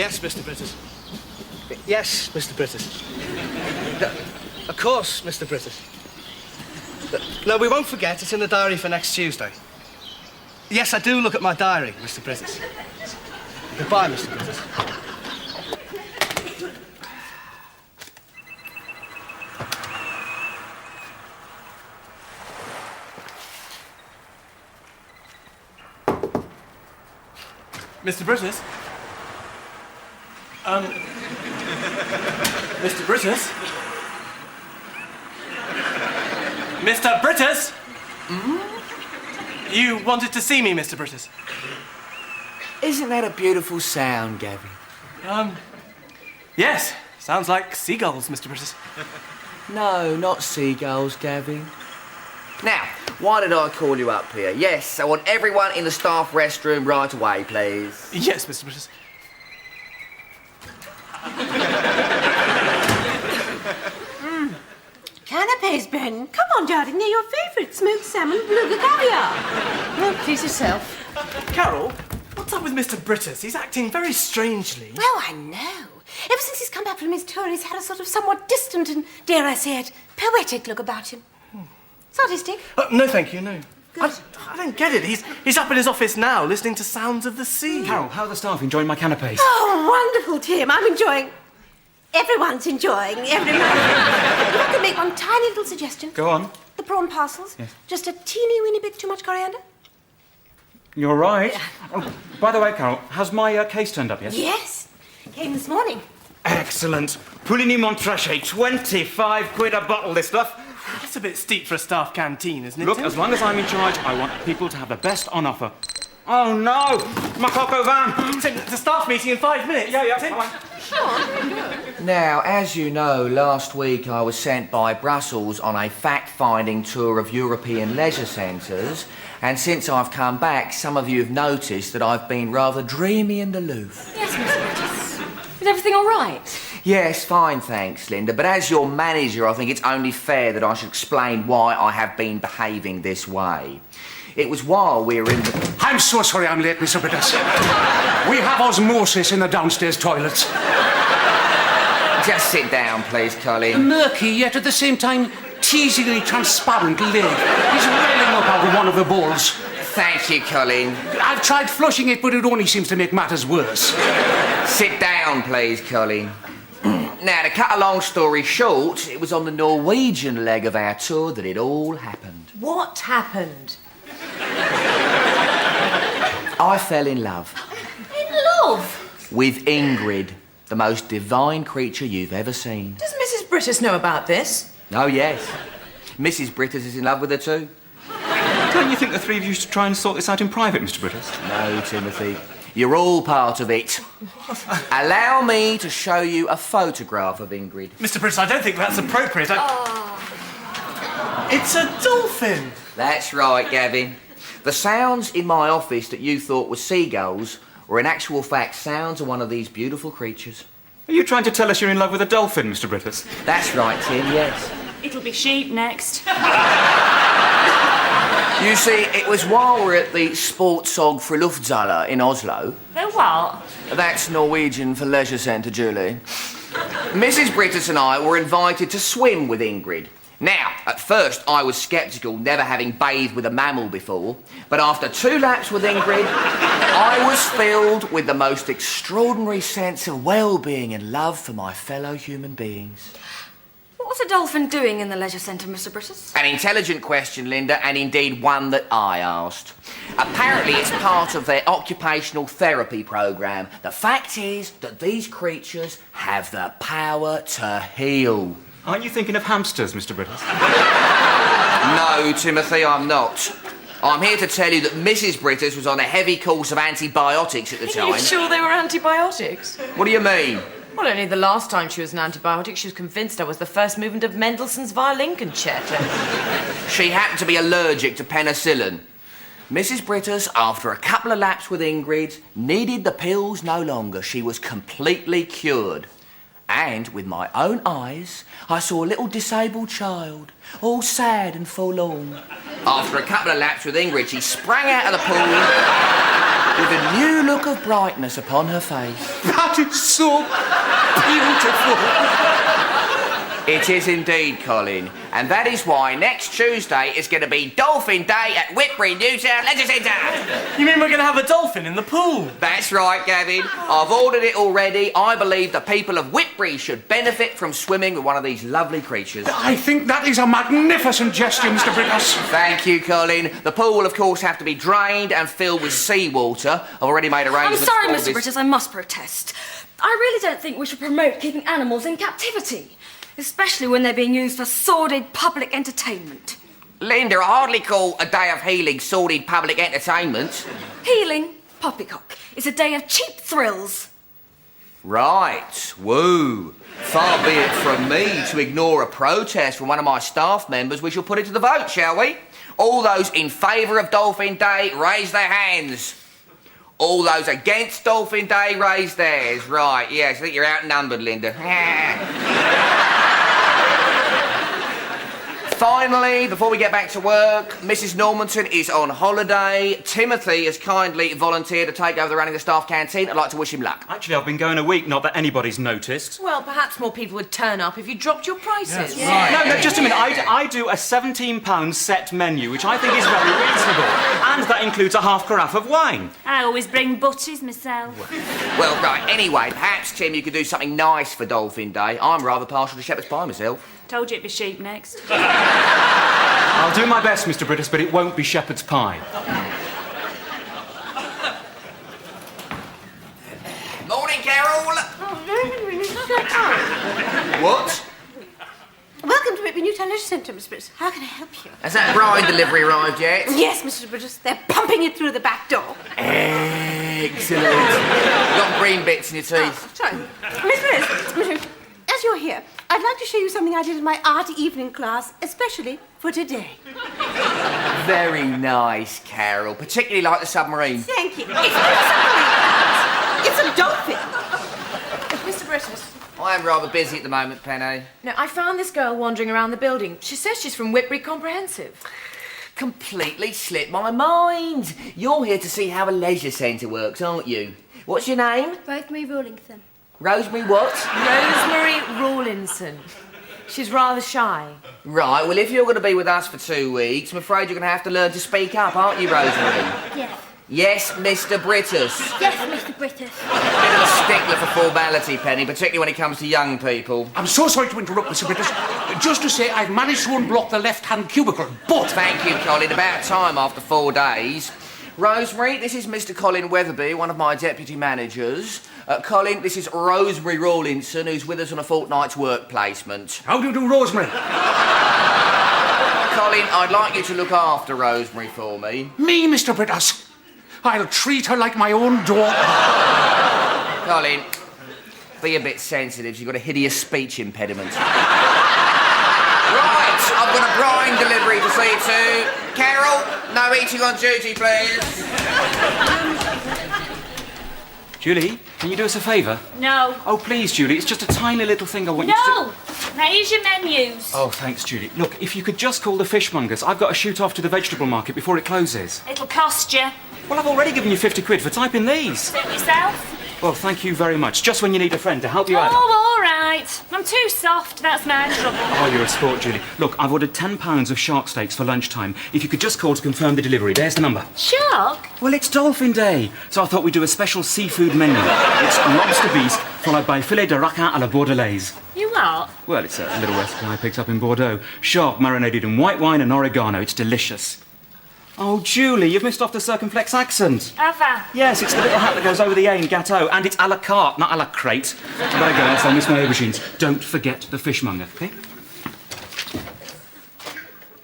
Yes, Mr. Brittas. Yes, Mr. Brittas. Of course, Mr. Brittas. No, we won't forget. It's in the diary for next Tuesday. Yes, I do look at my diary, Mr. Brittas. Goodbye, Mr. Brittas. Mr. Brittas? Mr. Brittas? Mr. Brittas? You wanted to see me, Mr. Brittas? Isn't that a beautiful sound, Gavin? Yes. Sounds like seagulls, Mr. Brittas. No, not seagulls, Gavin. Now, why did I call you up here? Yes, I want everyone in the staff restroom right away, please. Yes, Mr. Brittas. Canapes, Ben. Come on, darling. They're your favourite. Smoked salmon, beluga caviar. Well, please yourself. Carol, what's up with Mr. Brittas? He's acting very strangely. Well, I know. Ever since he's come back from his tour, he's had a sort of somewhat distant and, dare I say it, poetic look about him. It's artistic. No, thank you, no. Good. I don't get it. He's up in his office now, listening to sounds of the sea. Carol, how are the staff enjoying my canapes? Oh, wonderful, Tim. I'm enjoying... Everyone's enjoying. Everyone. If I could make one tiny little suggestion. Go on. The prawn parcels. Yes. Just a teeny weeny bit too much coriander. You're right. Oh, by the way, Carol, has my case turned up yet? Yes. Came this morning. Excellent. Pouligny Montrachet, 25 quid a bottle, this stuff. That's a bit steep for a staff canteen, isn't it? Look, Tim? as long as I'm in charge, I want people to have the best on offer. Oh, no! My coq au vin! Tim, it's a staff meeting in 5 minutes. Yeah, Tim. come on. Now, as you know, last week I was sent by Brussels on a fact-finding tour of European leisure centres, and since I've come back, some of you have noticed that I've been rather dreamy and aloof. Yes, Mr. Brittas. Is everything all right? Yes, fine, thanks, Linda, but as your manager, I think it's only fair that I should explain why I have been behaving this way. It was while we were in the... I'm so sorry I'm late, Mr. Brittas. We have osmosis in the downstairs toilets. Just sit down, please, Colin. Murky, yet at the same time, teasingly transparent lid is welling up out of one of the bowls. Thank you, Colin. I've tried flushing it, but it only seems to make matters worse. Sit down, please, Colin. Now, to cut a long story short, it was on the Norwegian leg of our tour that it all happened. What happened? I fell in love. In love? With Ingrid, the most divine creature you've ever seen. Does Mrs. Brittas know about this? Oh, yes. Mrs. Brittas is in love with her too. Don't you think the three of you should try and sort this out in private, Mr. Brittas? No, Timothy. You're all part of it. Allow me to show you a photograph of Ingrid. Mr. Brittas, I don't think that's appropriate. It's a dolphin. That's right, Gavin. The sounds in my office that you thought were seagulls were in actual fact sounds of one of these beautiful creatures. Are you trying to tell us you're in love with a dolphin, Mr. Brittas? That's right, Tim, yes. It'll be sheep next. You see, it was while we were at the Sportshog Friluftsala in Oslo. They're what? That's Norwegian for leisure centre, Julie. Mrs. Brittas and I were invited to swim with Ingrid. Now, at first I was sceptical, never having bathed with a mammal before, but after 2 laps with Ingrid, I was filled with the most extraordinary sense of well-being and love for my fellow human beings. What was a dolphin doing in the leisure centre, Mr. Brittas? An intelligent question, Linda, and indeed one that I asked. Apparently it's part of their occupational therapy programme. The fact is that these creatures have the power to heal. Aren't you thinking of hamsters, Mr. Brittas? No, Timothy, I'm not. I'm here to tell you that Mrs. Brittas was on a heavy course of antibiotics at the Are you time. sure they were antibiotics? What do you mean? Well, only the last time she was an antibiotic, she was convinced I was the first movement of Mendelssohn's violin concerto. She happened to be allergic to penicillin. Mrs. Brittas, after a couple of laps with Ingrid, needed the pills no longer. She was completely cured. And with my own eyes, I saw a little disabled child, all sad and forlorn. After a couple of laps with Ingrid, she sprang out of the pool with a new look of brightness upon her face. That is so beautiful. It is indeed, Colin. And that is why next Tuesday is going to be Dolphin Day at Whitbury Newtown Leisure Centre. You mean we're going to have a dolphin in the pool? That's right, Gavin. I've ordered it already. I believe the people of Whitbury should benefit from swimming with one of these lovely creatures. I think that is a magnificent gesture, Mr. Brittas. Thank you, Colin. The pool will, of course, have to be drained and filled with seawater. I've already made I'm arrangements sorry, for Mr. this. Brittas, I must protest. I really don't think we should promote keeping animals in captivity, especially when they're being used for sordid public entertainment. Linda, I hardly call a day of healing sordid public entertainment. Healing, poppycock, is a day of cheap thrills. Right, woo. Far be it from me to ignore a protest from one of my staff members. We shall put it to the vote, shall we? All those in favour of Dolphin Day, raise their hands. All those against Dolphin Day, raise theirs. Right, yes, I think you're outnumbered, Linda. Finally, before we get back to work, Mrs. Normanton is on holiday. Timothy has kindly volunteered to take over the running of the staff canteen. I'd like to wish him luck. Actually, I've been going a week, not that anybody's noticed. Well, perhaps more people would turn up if you dropped your prices. No, just a minute. I do a £17 set menu, which I think is very reasonable. And that includes a half carafe of wine. I always bring butties myself. Well, right, anyway, perhaps, Tim, you could do something nice for Dolphin Day. I'm rather partial to shepherd's pie myself. Told you it'd be sheep next. I'll do my best, Mr. Brittas, but it won't be shepherd's pie. Morning, Carol. What? Welcome to Whitby Newtown Leisure Centre, Miss Brittas. How can I help you? Has that bride delivery arrived yet? Yes, Mr. Brittas. They're pumping it through the back door. Excellent. You've got green bits in your teeth. Sorry. Miss Brittas, as you're here, I'd like to show you something I did in my art evening class, especially for today. Very nice, Carol. Particularly like the submarine. Thank you. It's not a submarine. It's a dolphin. Mr. Brittas. I am rather busy at the moment, Penny. Now, I found this girl wandering around the building. She says she's from Whitbury Comprehensive. Completely slipped my mind. You're here to see how a leisure centre works, aren't you? What's your name? Rosemary Rawlington. Rosemary what? Rosemary Rawlinson. She's rather shy. Right, well, if you're going to be with us for 2 weeks, I'm afraid you're going to have to learn to speak up, aren't you, Rosemary? Yes. Yes, Mr. Brittas. Yes, Mr. Brittas. Bit of a stickler for formality, Penny, particularly when it comes to young people. I'm so sorry to interrupt, Mr. Brittas. Just to say, I've managed to unblock the left-hand cubicle, but... Thank you, Colin. About time after 4 days. Rosemary, this is Mr. Colin Weatherby, one of my deputy managers. Colin, this is Rosemary Rawlinson, who's with us on a fortnight's work placement. How do you do, Rosemary? Colin, I'd like you to look after Rosemary for me. Me, Mr. Brittas. I'll treat her like my own daughter. Colin, be a bit sensitive. She's got a hideous speech impediment. Right, I've got a brine delivery to see to. Carol, no eating on duty, please. Julie, can you do us a favour? No. Oh, please, Julie, it's just a tiny little thing I want you to do. No! Now, here's your menus. Oh, thanks, Julie. Look, if you could just call the fishmongers. I've got to shoot off to the vegetable market before it closes. It'll cost you. Well, I've already given you 50 quid for typing these. Suit yourself. Well, thank you very much. Just when you need a friend to help you out. Oh, all right. I'm too soft. That's my trouble. Oh, you're a sport, Julie. Look, I've ordered 10 pounds of shark steaks for lunchtime. If you could just call to confirm the delivery. There's the number. Shark? Well, it's Dolphin Day, so I thought we'd do a special seafood menu. It's lobster bisque, followed by filet de raquin à la bordelaise. You what? Well, it's a little recipe I picked up in Bordeaux. Shark marinated in white wine and oregano. It's delicious. Oh, Julie, you've missed off the circumflex accent. Have I? Yes, it's the little hat that goes over the A in gâteau, and it's à la carte, not à la crate. I better go else I'll miss my aubergines. Don't forget the fishmonger, OK?